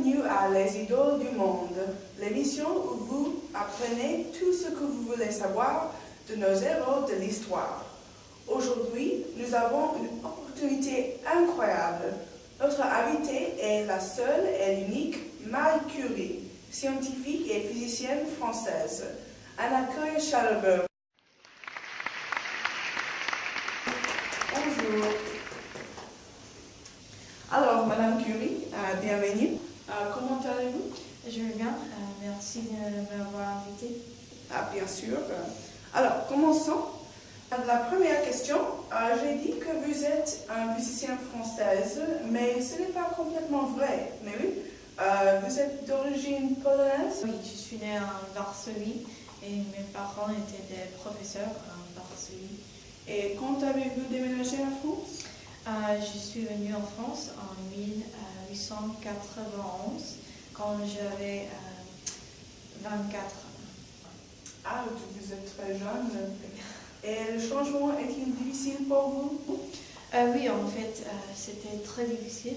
Bienvenue à Les Idoles du Monde, l'émission où vous apprenez tout ce que vous voulez savoir de nos héros de l'histoire. Aujourd'hui, nous avons une opportunité incroyable. Notre invitée est la seule et l'unique Marie Curie, scientifique et physicienne française. Un accueil chaleureux. Bonjour. Alors, Madame Curie, bienvenue. Comment allez-vous? Je vais bien, merci de m'avoir invitée. Bien sûr. Alors, commençons. La première question, j'ai dit que vous êtes une physicienne française, mais ce n'est pas complètement vrai. Mais oui, vous êtes d'origine polonaise? Oui, je suis née en Varsovie et mes parents étaient des professeurs en Varsovie. Et quand avez-vous déménagé en France? Je suis venue en France en 1891 quand j'avais 24 ans. Ah, vous êtes très jeune. Et le changement est-il difficile pour vous? Oui, en fait, c'était très difficile.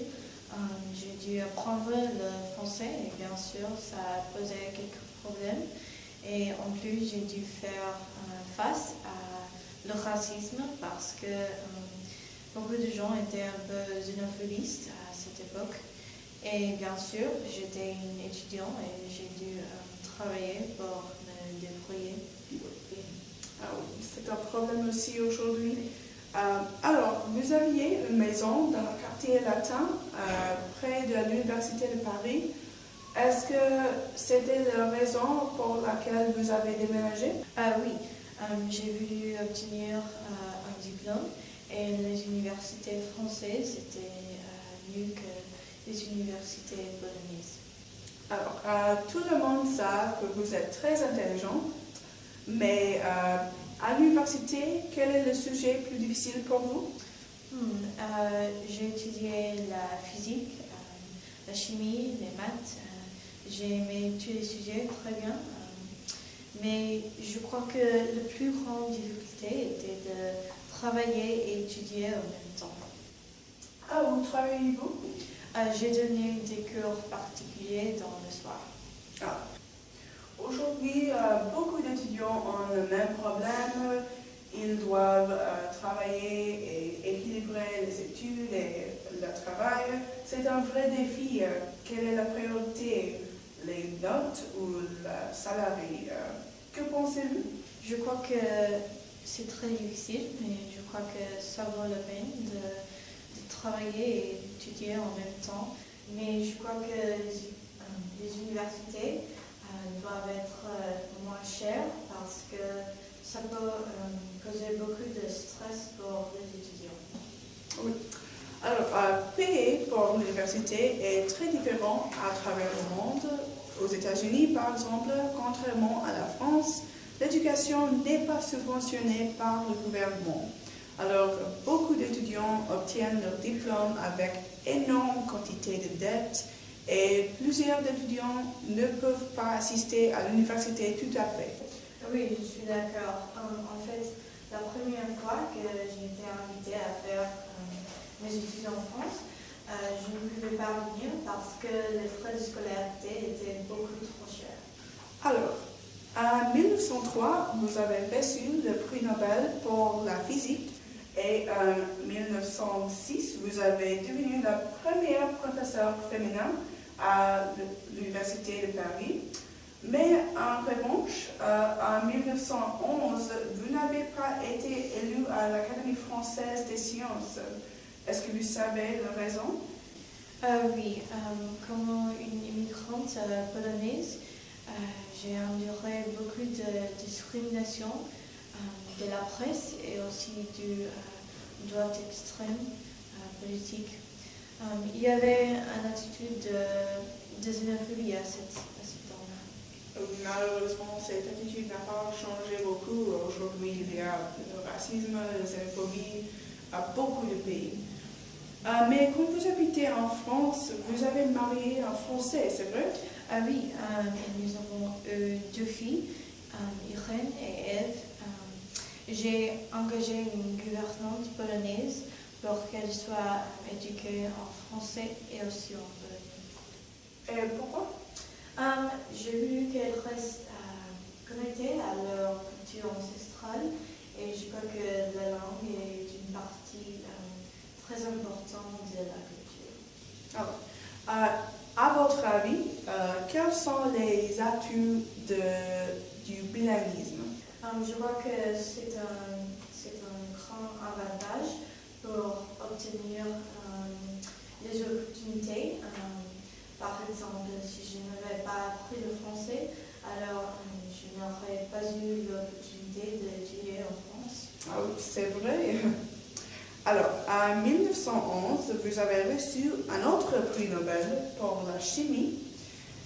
J'ai dû apprendre le français et bien sûr, ça posait quelques problèmes. Et en plus, j'ai dû faire face à le racisme parce que beaucoup de gens étaient un peu xénophobistes à cette époque. Et bien sûr, j'étais une étudiante et j'ai dû travailler pour me débrouiller. Ah oui, c'est un problème aussi aujourd'hui. Alors, vous aviez une maison dans le quartier latin, près de l'Université de Paris. Est-ce que c'était la raison pour laquelle vous avez déménagé? Oui, j'ai voulu obtenir un diplôme et les universités françaises étaient mieux que les universités polonaises. Alors, tout le monde sait que vous êtes très intelligent, mais à l'université, quel est le sujet plus difficile pour vous? J'ai étudié la physique, la chimie, les maths. J'ai aimé tous les sujets très bien. Mais je crois que la plus grande difficulté était de travailler et étudier en même temps. Ah, où travaillez-vous? J'ai donné des cours particuliers dans le soir. Aujourd'hui, beaucoup d'étudiants ont le même problème. Ils doivent travailler et équilibrer les études et le travail. C'est un vrai défi. Quelle est la priorité? Les notes ou le salarié? Que pensez-vous? Je crois que c'est très difficile, mais je crois que ça vaut la peine de travailler et d'étudier en même temps. Mais je crois que les universités doivent être moins chères parce que ça peut causer beaucoup de stress pour les étudiants. Oui. Alors, payer pour l'université est très différent à travers le monde. Aux États-Unis, par exemple, contrairement à la France, l'éducation n'est pas subventionnée par le gouvernement. Alors, beaucoup d'étudiants obtiennent leur diplôme avec énorme quantité de dettes et plusieurs étudiants ne peuvent pas assister à l'université tout à fait. Oui, je suis d'accord. En fait, la première fois que j'ai été invitée à faire mes études en France, je ne pouvais pas venir parce que les frais de scolarité étaient beaucoup trop chers. Alors, en 1903, vous avez reçu le prix Nobel pour la physique et en 1906, vous avez devenu la première professeure féminine à l'Université de Paris. Mais en revanche, en 1911, vous n'avez pas été élue à l'Académie française des sciences. Est-ce que vous savez la raison? Oui, comme une immigrante polonaise, j'ai enduré beaucoup de discrimination de la presse et aussi du droite extrême politique. Il y avait une attitude de xénophobie à ce temps-là. Malheureusement, cette attitude n'a pas changé beaucoup. Aujourd'hui, il y a le racisme, la xénophobie à beaucoup de pays. Mais quand vous habitez en France, vous avez marié un Français, c'est vrai? Oui, nous avons deux filles, Irène et Ève. J'ai engagé une gouvernante polonaise pour qu'elle soit éduquée en français et aussi en polonais. Et culture ancestrale et je crois que la langue est une partie très importante de la culture. Alors, à votre avis, quels sont les atouts du bilinguisme? Je vois que c'est un grand avantage pour obtenir des opportunités. Par exemple, si je n'avais pas appris le français, alors je n'aurais pas eu l'opportunité d'étudier en France. Ah oui, c'est vrai. Alors, en 1911, vous avez reçu un autre prix Nobel pour la chimie.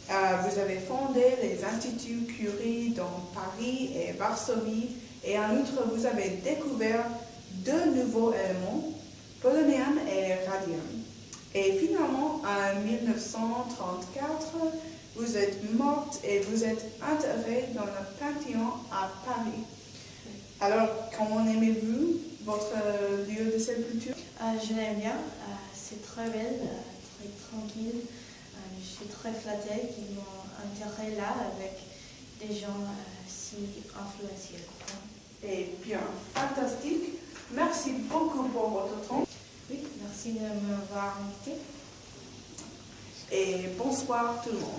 Vous avez fondé les instituts Curie dans Paris et Varsovie. Et en outre, vous avez découvert 2 nouveaux éléments, polonium et radium. Et finalement, en 1934, vous êtes morte et vous êtes enterrée dans le Panthéon à Paris. Alors, comment aimez-vous votre lieu de sépulture? Je l'aime bien, c'est très belle, très tranquille. Je suis très flattée qu'ils m'ont enterrée là avec des gens si influentiels. Eh bien, fantastique. Merci beaucoup pour votre temps. Oui, merci de m'avoir invité. Et bonsoir tout le monde.